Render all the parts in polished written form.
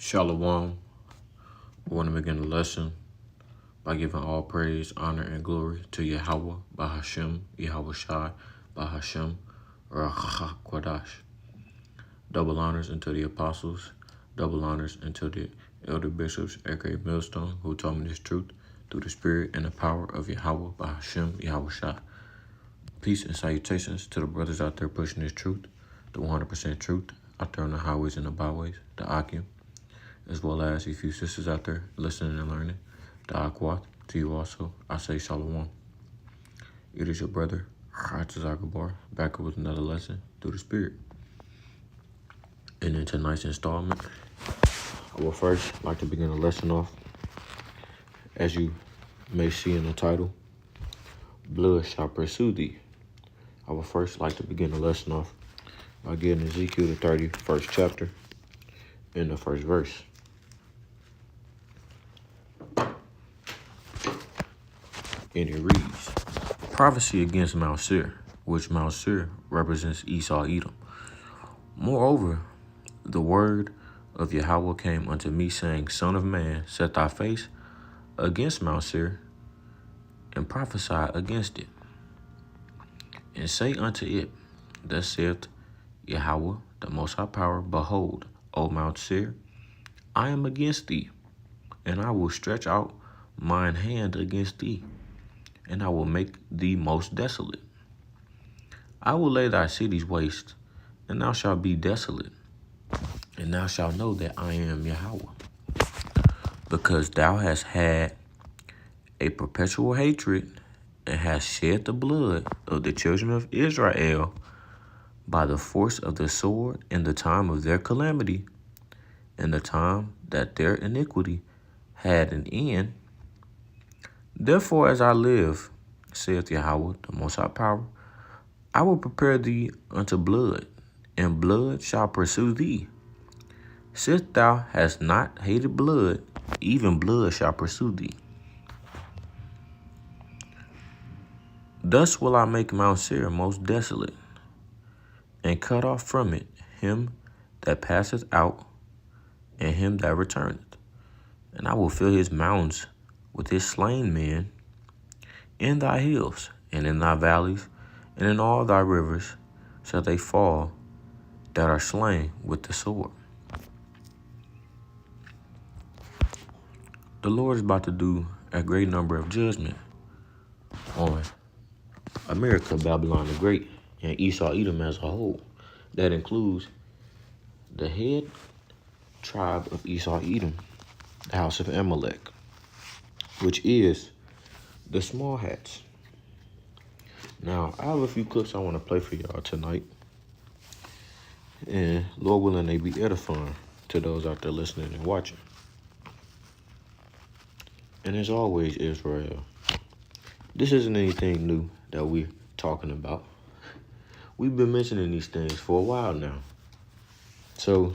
Shalom. I want to begin the lesson by giving all praise, honor, and glory to Yahweh, Bahashem, Yahweh Shai, Bahashem, Rachacha Kodash. Double honors unto the apostles, double honors unto the elder bishops at Great Millstone who taught me this truth through the spirit and the power of Yahweh, Bahashem, Yahweh Shai. Peace and salutations to the brothers out there pushing this truth, the 100% truth, out there on the highways and the byways, the Akim, as well as a few sisters out there listening and learning, the Akwat. To you also, I say Shalom. It is your brother, Chatzah Zagabar, back with another lesson through the Spirit. And in tonight's installment, I will first like to begin the lesson off, as you may see in the title, Blood Shall Pursue Thee. I will first like to begin the lesson off by getting Ezekiel the 31st chapter in the first verse. And it reads, Prophecy against Mount Seir, which Mount Seir represents Esau Edom. Moreover, the word of Yahweh came unto me, saying, Son of man, set thy face against Mount Seir, and prophesy against it. And say unto it, Thus saith Yahweh, the Most High Power, Behold, O Mount Seir, I am against thee, and I will stretch out mine hand against thee, and I will make thee most desolate. I will lay thy cities waste, and thou shalt be desolate, and thou shalt know that I am Yahweh. Because thou hast had a perpetual hatred, and hast shed the blood of the children of Israel by the force of the sword in the time of their calamity, in the time that their iniquity had an end. Therefore, as I live, saith Yahweh, the Most High Power, I will prepare thee unto blood, and blood shall pursue thee. Since thou hast not hated blood, even blood shall pursue thee. Thus will I make Mount Seir most desolate, and cut off from it him that passeth out, and him that returneth. And I will fill his mountains with his slain men, in thy hills, and in thy valleys, and in all thy rivers shall they fall that are slain with the sword. The Lord is about to do a great number of judgment on America, Babylon the Great, and Esau Edom as a whole. That includes the head tribe of Esau Edom, the house of Amalek, which is the small hats. Now, I have a few clips I want to play for y'all tonight. And Lord willing, they be edifying to those out there listening and watching. And as always, Israel, this isn't anything new that we're talking about. We've been mentioning these things for a while now. So,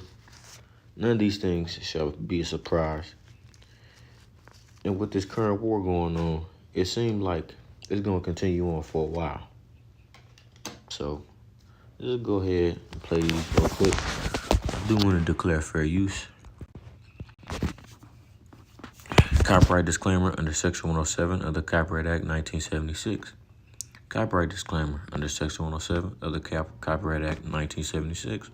none of these things shall be a surprise. And with this current war going on, it seems like it's going to continue on for a while. So, let's go ahead and play these real quick. I do want to declare fair use. Copyright disclaimer under Section 107 of the Copyright Act 1976. Copyright disclaimer under Section 107 of the Copyright Act 1976.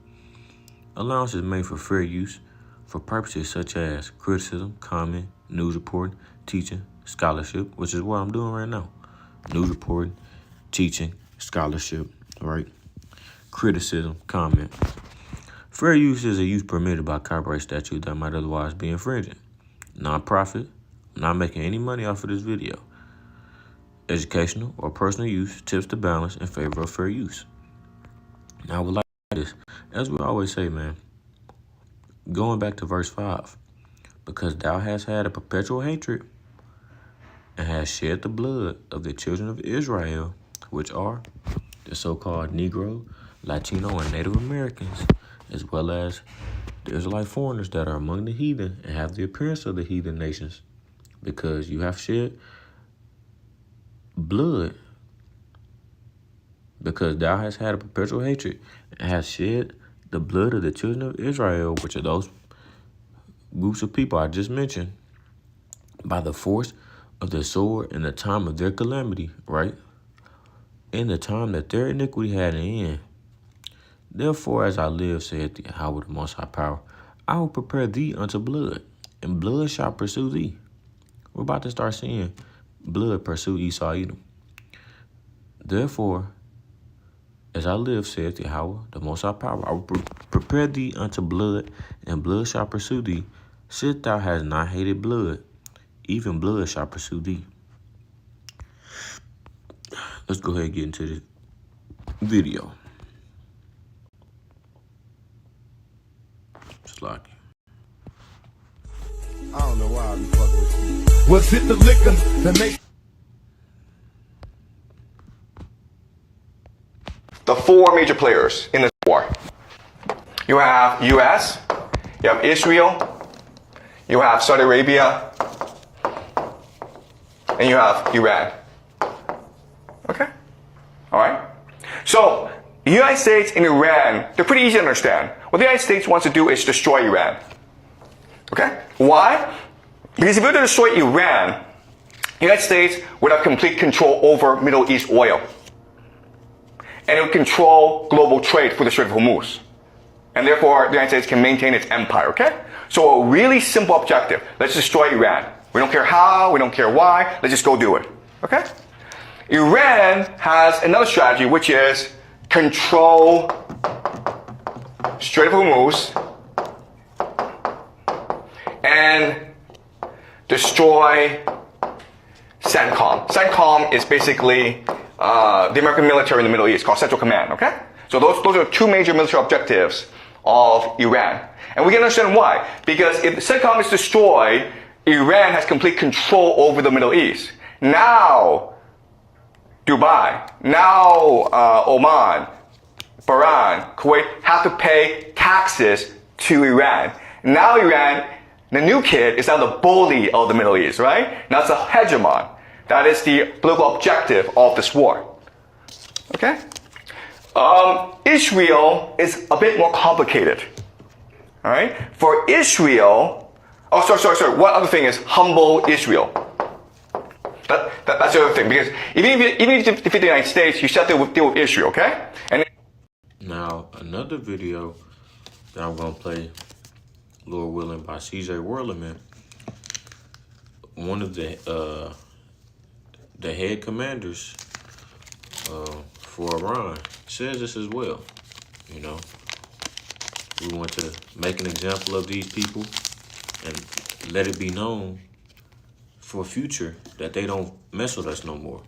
Allowance is made for fair use for purposes such as criticism, comment, news reporting, teaching, scholarship, which is what I'm doing right now. News reporting, teaching, scholarship, right? Criticism, comment. Fair use is a use permitted by copyright statute that might otherwise be infringing. Non-profit, I'm not making any money off of this video. Educational or personal use tips the balance in favor of fair use. Now, I would like this, as we always say, man, going back to verse 5, because thou hast had a perpetual hatred and hast shed the blood of the children of Israel, which are the so-called Negro, Latino, and Native Americans, as well as the Israelite foreigners that are among the heathen and have the appearance of the heathen nations, because you have shed blood, because thou hast had a perpetual hatred and hast shed the blood of the children of Israel, which are those groups of people I just mentioned by the force of the sword in the time of their calamity, right? In the time that their iniquity had an end. Therefore, as I live, saith the Yahweh, the Most High Power, I will prepare thee unto blood, and blood shall pursue thee. We're about to start seeing blood pursue Esau Edom. Therefore, as I live, saith Yahweh, the Most High Power, I will prepare thee unto blood, and blood shall pursue thee. Since thou hast not hated blood, even blood shall pursue thee. Let's go ahead and get into this video. Just like I don't know why I be fucking with you. Was it the liquor that makes the four major players in this war? You have US, you have Israel, you have Saudi Arabia, and you have Iran. Okay? Alright? So, the United States and Iran, they're pretty easy to understand. What the United States wants to do is destroy Iran. Okay? Why? Because if we were to destroy Iran, the United States would have complete control over Middle East oil. And it would control global trade through the Strait of Hormuz. And therefore, the United States can maintain its empire, okay? So a really simple objective. Let's destroy Iran. We don't care how, we don't care why, let's just go do it, okay? Iran has another strategy, which is control Strait of Hormuz and destroy CENTCOM. CENTCOM is basically the American military in the Middle East, called Central Command, okay? So those are two major military objectives of Iran. And we can understand why. Because if CENTCOM is destroyed, Iran has complete control over the Middle East. Now, Dubai, now Oman, Bahrain, Kuwait have to pay taxes to Iran. Now Iran, the new kid, is now the bully of the Middle East, right? Now it's a hegemon. That is the political objective of this war. Okay? Israel is a bit more complicated. All right? For Israel, sorry. One other thing is humble Israel. That's the other thing, because even if you defeat the United States, you still have to deal with Israel, okay? And now, another video that I'm going to play, Lord willing, by CJ Werleman, one of the head commanders for Iran says this as well. You know, we want to make an example of these people and let it be known for future that they don't mess with us no more.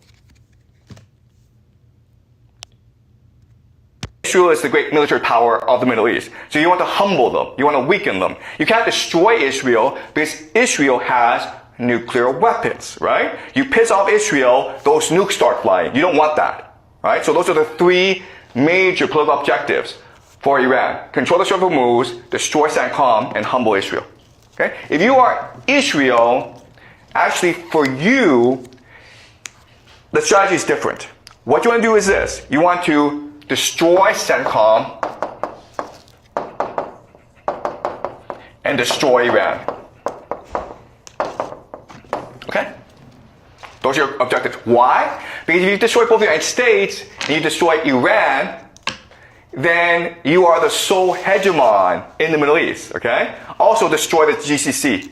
Israel is the great military power of the Middle East. So you want to humble them. You want to weaken them. You can't destroy Israel because Israel has nuclear weapons, right? You piss off Israel, those nukes start flying. You don't want that, right? So those are the three major political objectives for Iran. Control the Strait of Hormuz, destroy CENTCOM, and humble Israel. Okay? If you are Israel, actually for you, the strategy is different. What you want to do is this. You want to destroy CENTCOM and destroy Iran. Okay? Those are your objectives. Why? Because if you destroy both the United States and you destroy Iran, then you are the sole hegemon in the Middle East. Okay? Also destroy the GCC.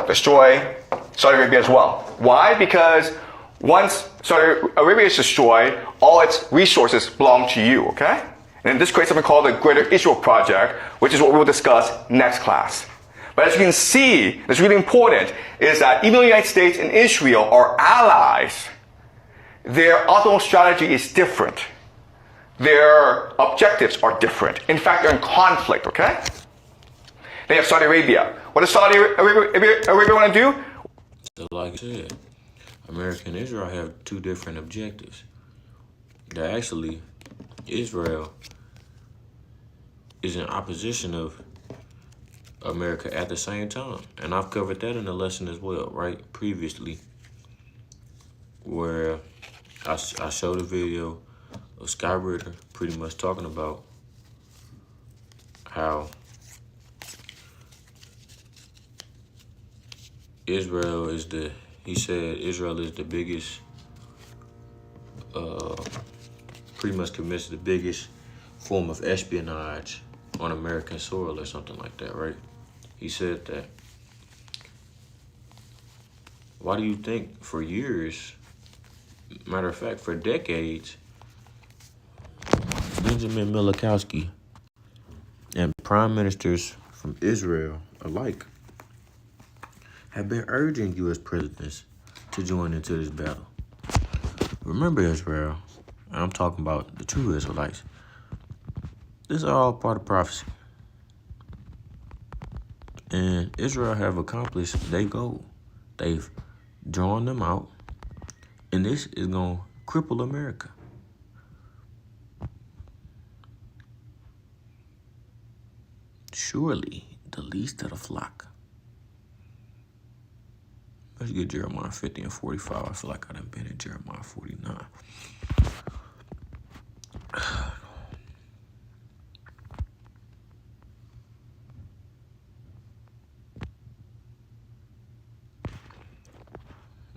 Destroy Saudi Arabia as well. Why? Because once Saudi Arabia is destroyed, all its resources belong to you, okay? And this creates something called the Greater Israel Project, which is what we will discuss next class. But as you can see, that's really important, is that even though the United States and Israel are allies, their optimal strategy is different. Their objectives are different. In fact, they're in conflict, okay? They have Saudi Arabia. What does Saudi Arabia want to do? So like I said, America and Israel have two different objectives. That actually, Israel is in opposition of America at the same time. And I've covered that in the lesson as well, right? Previously, where I showed a video of Sky Ritter pretty much talking about how Israel is the, he said Israel is the biggest, pretty much commits the biggest form of espionage on American soil or something like that, right? He said that. Why do you think for years, matter of fact, for decades, Benjamin Miloukowski and prime ministers from Israel alike have been urging U.S. presidents to join into this battle? Remember Israel, and I'm talking about the true Israelites. This is all part of prophecy. And Israel have accomplished their goal. They've drawn them out, and this is going to cripple America. Surely the least of the flock. Let's get Jeremiah 50 and 45. I feel like I done been in Jeremiah 49.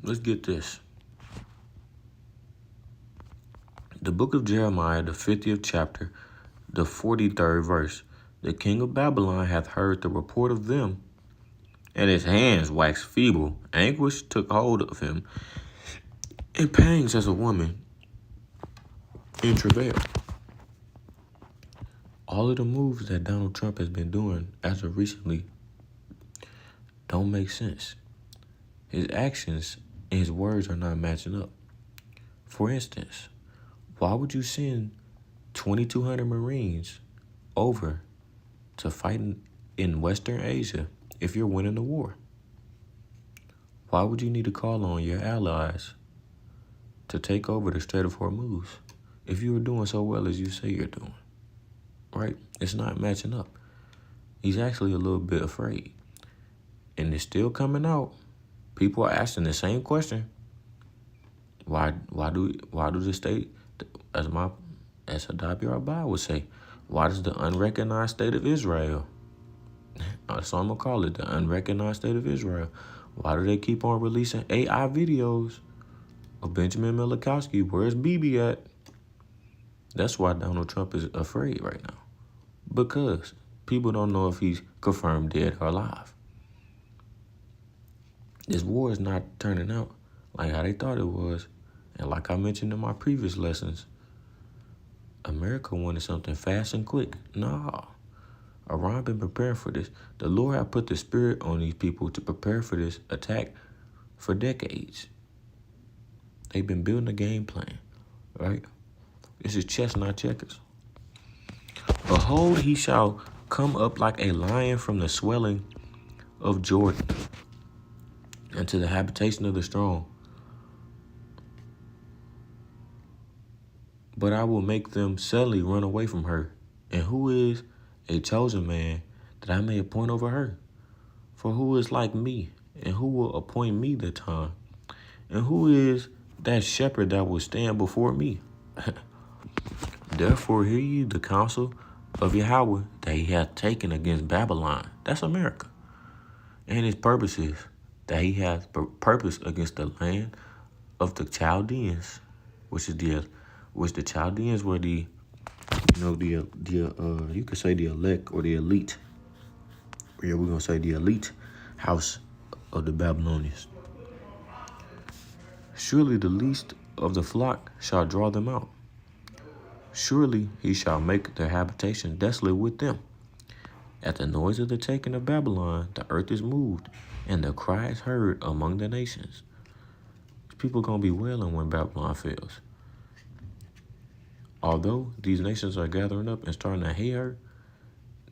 Let's get this. The book of Jeremiah, the 50th chapter, the 43rd verse. The king of Babylon hath heard the report of them, and his hands waxed feeble. Anguish took hold of him, and pangs as a woman in travail. All of the moves that Donald Trump has been doing as of recently don't make sense. His actions and his words are not matching up. For instance, why would you send 2,200 Marines over to fight in Western Asia if you're winning the war? Why would you need to call on your allies to take over the Strait of Hormuz if you were doing so well as you say you're doing? Right? It's not matching up. He's actually a little bit afraid. And it's still coming out. People are asking the same question. Why do the state, as Hadab Yarabah would say, why does the unrecognized state of Israel, so I'm going to call it the unrecognized state of Israel, why do they keep on releasing AI videos of Benjamin Miloukowski? Where's Bibi at? That's why Donald Trump is afraid right now. Because people don't know if he's confirmed dead or alive. This war is not turning out like how they thought it was. And like I mentioned in my previous lessons, America wanted something fast and quick. No. Iran been preparing for this. The Lord have put the spirit on these people to prepare for this attack for decades. They've been building a game plan, right? This is chess, not checkers. Behold, he shall come up like a lion from the swelling of Jordan, and to the habitation of the strong. But I will make them suddenly run away from her. And who is a chosen man that I may appoint over her? For who is like me, and who will appoint me the time? And who is that shepherd that will stand before me? Therefore hear ye the counsel of Yahweh that he hath taken against Babylon. That's America. And his purposes that he hath purposed against the land of the Chaldeans, which the Chaldeans were you could say the elect or the elite. Yeah, we're gonna say the elite house of the Babylonians. Surely the least of the flock shall draw them out. Surely he shall make their habitation desolate with them. At the noise of the taking of Babylon, the earth is moved, and the cry is heard among the nations. People are going to be wailing when Babylon fails. Although these nations are gathering up and starting to hate her,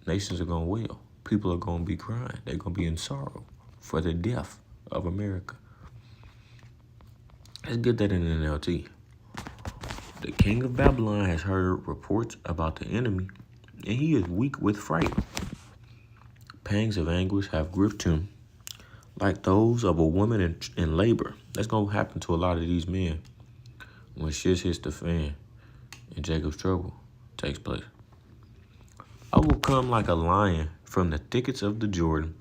nations are going to wail. People are going to be crying. They're going to be in sorrow for the death of America. Let's get that in NLT. The king of Babylon has heard reports about the enemy, and he is weak with fright. Pangs of anguish have gripped him, like those of a woman in labor. That's going to happen to a lot of these men when shit hits the fan and Jacob's trouble takes place. I will come like a lion from the thickets of the Jordan,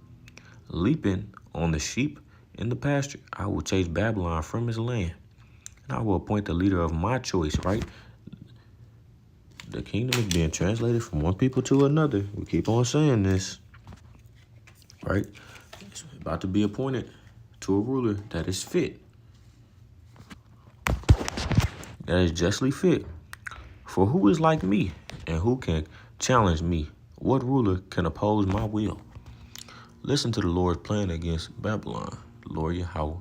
leaping on the sheep in the pasture. I will chase Babylon from his land, and I will appoint the leader of my choice, right? The kingdom is being translated from one people to another. We keep on saying this, right? It's about to be appointed to a ruler that is fit, that is justly fit. For who is like me, and who can challenge me? What ruler can oppose my will? Listen to the Lord's plan against Babylon, Lord Yahweh,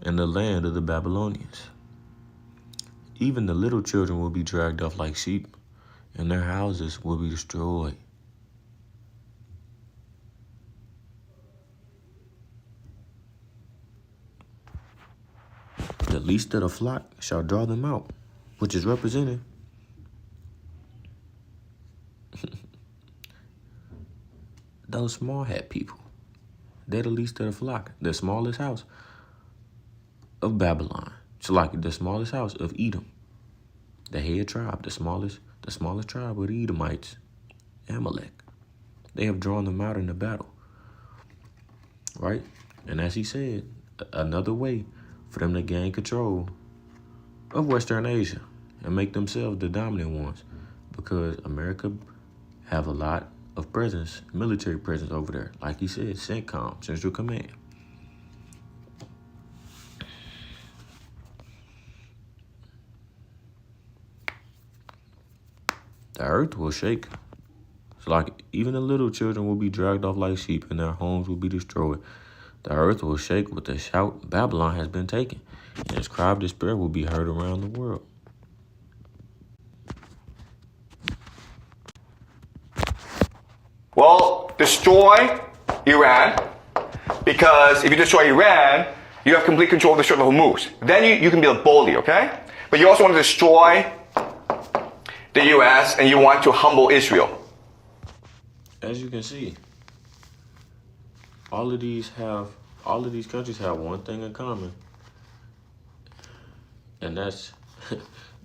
and the land of the Babylonians. Even the little children will be dragged off like sheep, and their houses will be destroyed. The least of the flock shall draw them out, which is represented those small hat people. They're the least of the flock, the smallest house of Babylon. It's like the smallest house of Edom, the head tribe, the smallest tribe of the Edomites, Amalek. They have drawn them out in the battle, right? And as he said, another way for them to gain control of Western Asia and make themselves the dominant ones, because America have a lot of presence, military presence over there. Like he said, CENTCOM, Central Command. The earth will shake. It's like even the little children will be dragged off like sheep, and their homes will be destroyed. The earth will shake with a shout, Babylon has been taken, and its cry of despair will be heard around the world. Well, destroy Iran, because if you destroy Iran, you have complete control of the Strait of Hormuz. Then you can build boldly, okay? But you also want to destroy the U.S. and you want to humble Israel. As you can see, all of these countries have one thing in common, and that's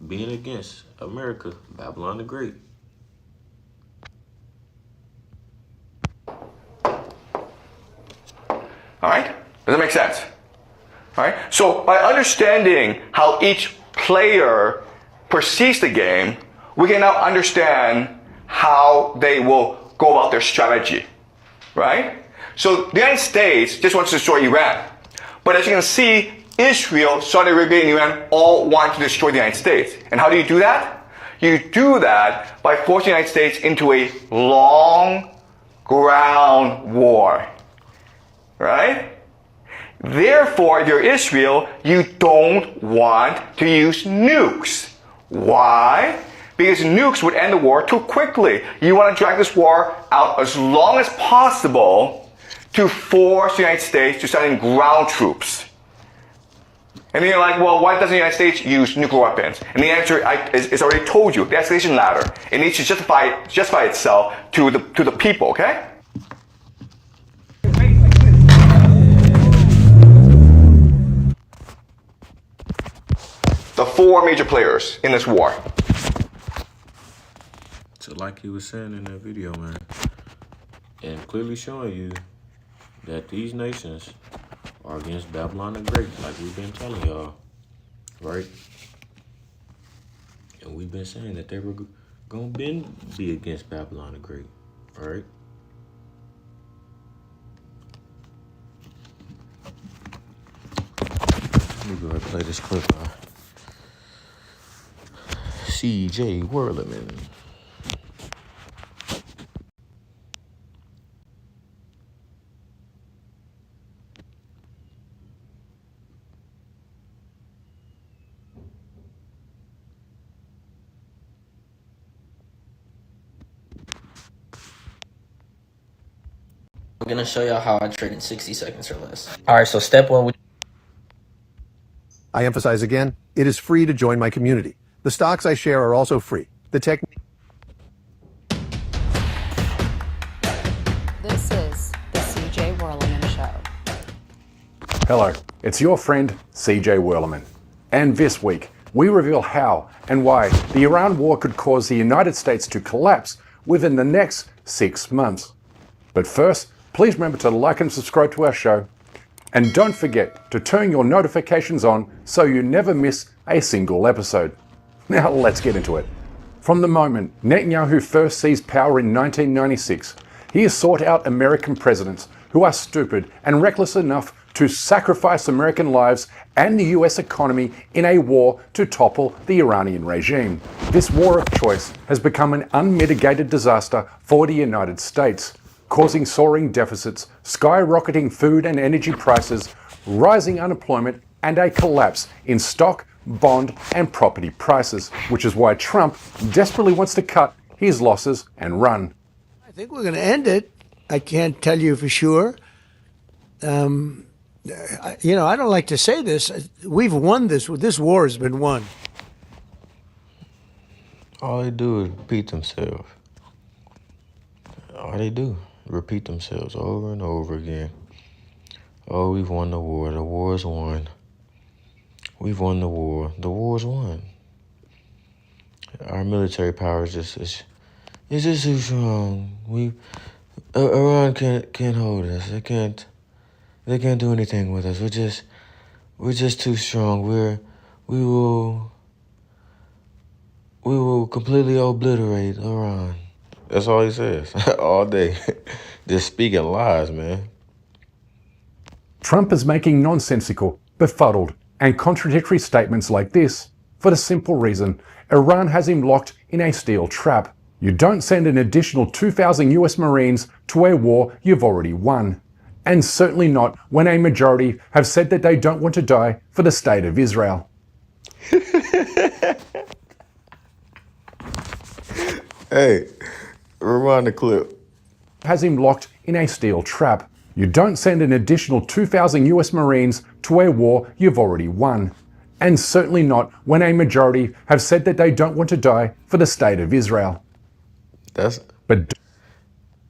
being against America, Babylon the Great. All right? Does that make sense? All right? So by understanding how each player perceives the game, we can now understand how they will go about their strategy. Right? So the United States just wants to destroy Iran. But as you can see, Israel, Saudi Arabia, and Iran all want to destroy the United States. And how do you do that? You do that by forcing the United States into a long ground war. Right? Therefore, if you're Israel, you don't want to use nukes. Why? Because nukes would end the war too quickly. You want to drag this war out as long as possible to force the United States to send in ground troops. And then you're like, well, why doesn't the United States use nuclear weapons? And the answer is already told you, the escalation ladder. It needs to justify itself to the people, okay? The four major players in this war. So like he was saying in that video, man, and clearly showing you that these nations are against Babylon the Great, like we've been telling y'all, right? And we've been saying that they were going to be against Babylon the Great, right? Let me go ahead and play this clip by C.J. Werleman. I'm going to show y'all how I trade in 60 seconds or less. All right, so step one. I emphasize again, it is free to join my community. The stocks I share are also free. The technique. This is the CJ Werleman Show. Hello, it's your friend CJ Werleman. And this week, we reveal how and why the Iran war could cause the United States to collapse within the next 6 months. But first, please remember to like and subscribe to our show. And don't forget to turn your notifications on so you never miss a single episode. Now let's get into it. From the moment Netanyahu first seized power in 1996, he has sought out American presidents who are stupid and reckless enough to sacrifice American lives and the US economy in a war to topple the Iranian regime. This war of choice has become an unmitigated disaster for the United States, causing soaring deficits, skyrocketing food and energy prices, rising unemployment, and a collapse in stock, bond, and property prices, which is why Trump desperately wants to cut his losses and run. I think we're going to end it. I can't tell you for sure. I don't like to say this. We've won this. This war has been won. All they do is repeat themselves. All they do, repeat themselves over and over again. Oh, we've won the war. The war's won. We've won the war. The war's won. Our military power is just too strong. Iran can't hold us. They can't do anything with us. We're just too strong. We will completely obliterate Iran. That's all he says all day. Just speaking lies, man. Trump is making nonsensical, befuddled, and contradictory statements like this for the simple reason Iran has him locked in a steel trap. You don't send an additional 2,000 US Marines to a war you've already won. And certainly not when a majority have said that they don't want to die for the state of Israel. Hey, rewind the clip. Has him locked in a steel trap. You don't send an additional 2,000 US Marines to a war you've already won. And certainly not when a majority have said that they don't want to die for the state of Israel. But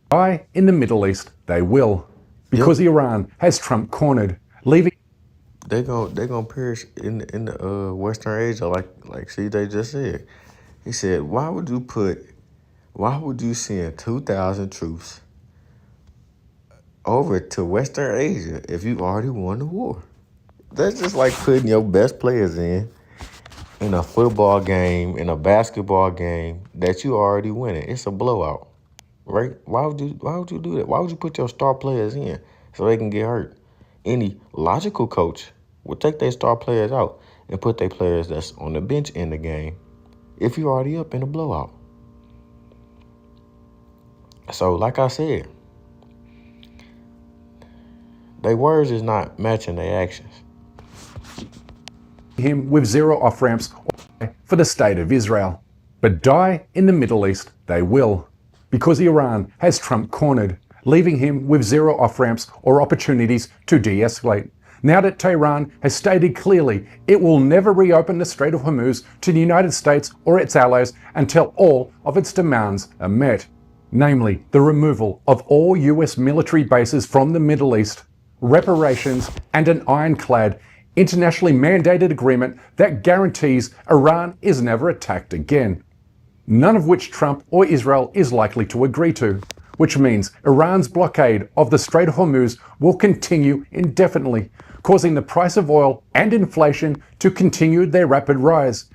die in the Middle East they will. Because Iran has Trump cornered, leaving... They're gonna perish in the Western Asia, like CJ just said. He said, why would you send 2,000 troops over to Western Asia if you already won the war? That's just like putting your best players in a football game, in a basketball game that you already winning. It's a blowout, right? Why would you do that? Why would you put your star players in so they can get hurt? Any logical coach would take their star players out and put their players that's on the bench in the game if you're already up in a blowout. So, like I said, their words is not matching their actions. Him with zero off-ramps for the state of Israel. But die in the Middle East they will. Because Iran has Trump cornered, leaving him with zero off-ramps or opportunities to de-escalate. Now that Tehran has stated clearly it will never reopen the Strait of Hormuz to the United States or its allies until all of its demands are met. Namely, the removal of all US military bases from the Middle East, reparations, and an ironclad, internationally mandated agreement that guarantees Iran is never attacked again. None of which Trump or Israel is likely to agree to, which means Iran's blockade of the Strait of Hormuz will continue indefinitely, causing the price of oil and inflation to continue their rapid rise.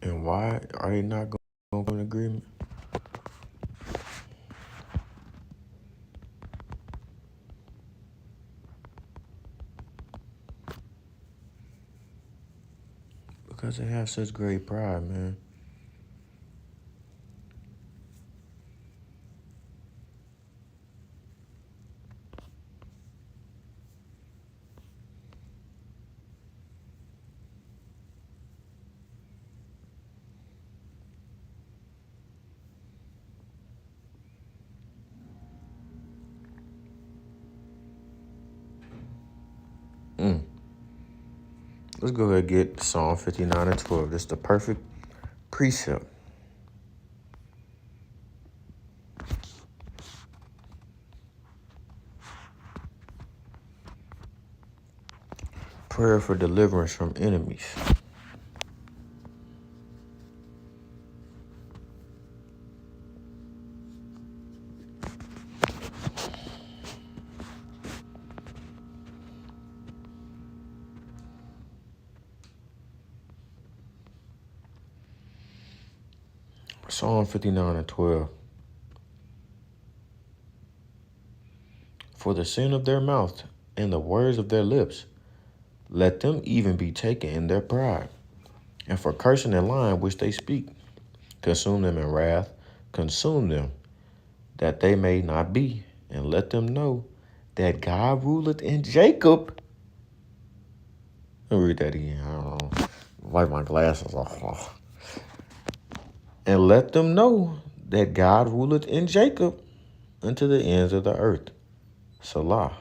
And why are they not going to an agreement? Because they have such great pride, man. Let's go ahead and get Psalm 59 and 12. This is the perfect precept. Prayer for deliverance from enemies. Psalm 59:12. For the sin of their mouth and the words of their lips, let them even be taken in their pride. And for cursing and lying which they speak, consume them in wrath, consume them, that they may not be, and let them know that God ruleth in Jacob. Let me read that again. I don't know. Wipe my glasses off. And let them know that God ruleth in Jacob unto the ends of the earth. Salah.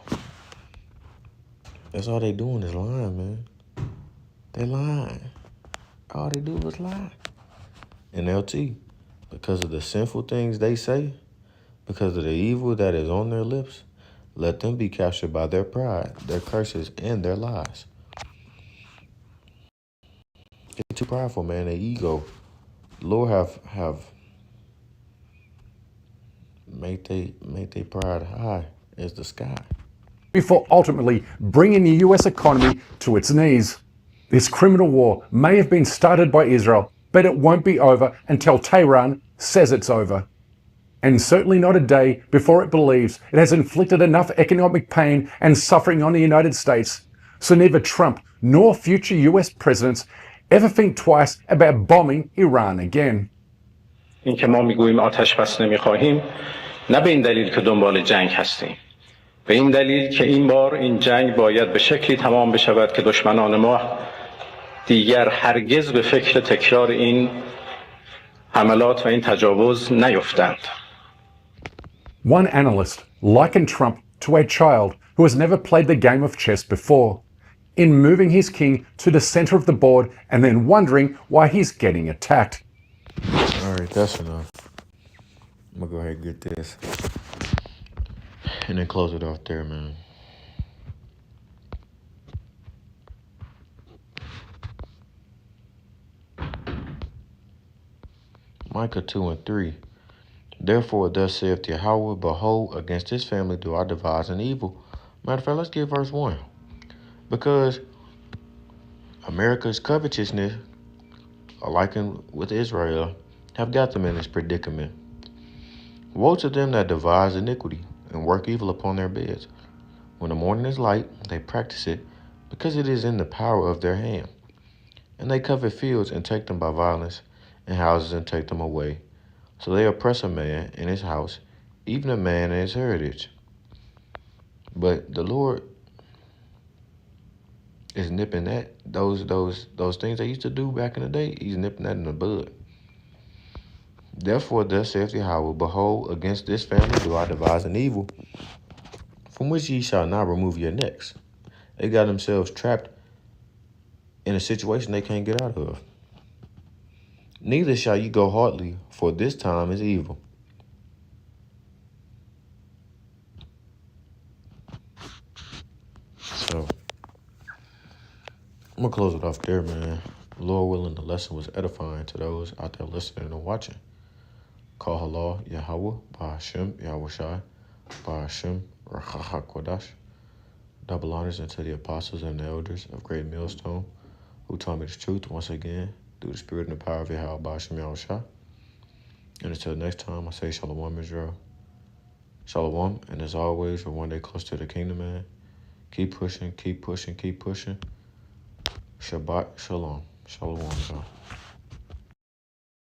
That's all they doing is lying, man. They lying. All they do is lie. And LT, because of the sinful things they say, because of the evil that is on their lips, let them be captured by their pride, their curses, and their lies. They're too prideful, man. Their ego. Lord have made they pride high as the sky. Before ultimately bringing the US economy to its knees. This criminal war may have been started by Israel, but it won't be over until Tehran says it's over. And certainly not a day before it believes it has inflicted enough economic pain and suffering on the United States. So neither Trump nor future US presidents ever think twice about bombing Iran again. این که ما میگوییم آتش بس نمیخواهیم نه به این دلیل که دنبال جنگ هستیم، به این دلیل که این بار این جنگ باید به شکلی تمام بشود که دشمنان ما دیگر هرگز به فکر تکرار این حملات و این تجاوز نیفتند. One analyst likened Trump to a child who has never played the game of chess before, in moving his king to the center of the board and then wondering why he's getting attacked. All right, that's enough. I'm gonna go ahead and get this. And then close it off there, man. Micah 2:3. Therefore, thus saith Yahweh, behold, against this family do I devise an evil. Matter of fact, let's get verse 1. Because America's covetousness, likened with Israel, have got them in this predicament. Woe to them that devise iniquity and work evil upon their beds. When the morning is light, they practice it, because it is in the power of their hand. And they covet fields and take them by violence, and houses and take them away. So they oppress a man in his house, even a man in his heritage. But the Lord is nipping that, those things they used to do back in the day, he's nipping that in the bud. Therefore, thus saith Yahweh, behold, against this family do I devise an evil, from which ye shall not remove your necks. They got themselves trapped in a situation they can't get out of. Neither shall you go hardly, for this time is evil. So, I'm going to close it off there, man. Lord willing, the lesson was edifying to those out there listening and watching. Call halal Yahweh, Ba'ashem, Yahweh Shai, Ba'ashem, Rachacha Kodash. Double honors unto the apostles and the elders of Great Millstone, who taught me the truth once again, through the spirit and the power of Yahweh, Ba'ashem, Yahweh Shai. And until next time, I say Shalom, Israel. Shalom, and as always, we're one day close to the kingdom, man. Keep pushing, keep pushing, keep pushing. Shabbat Shalom. Shalom, y'all.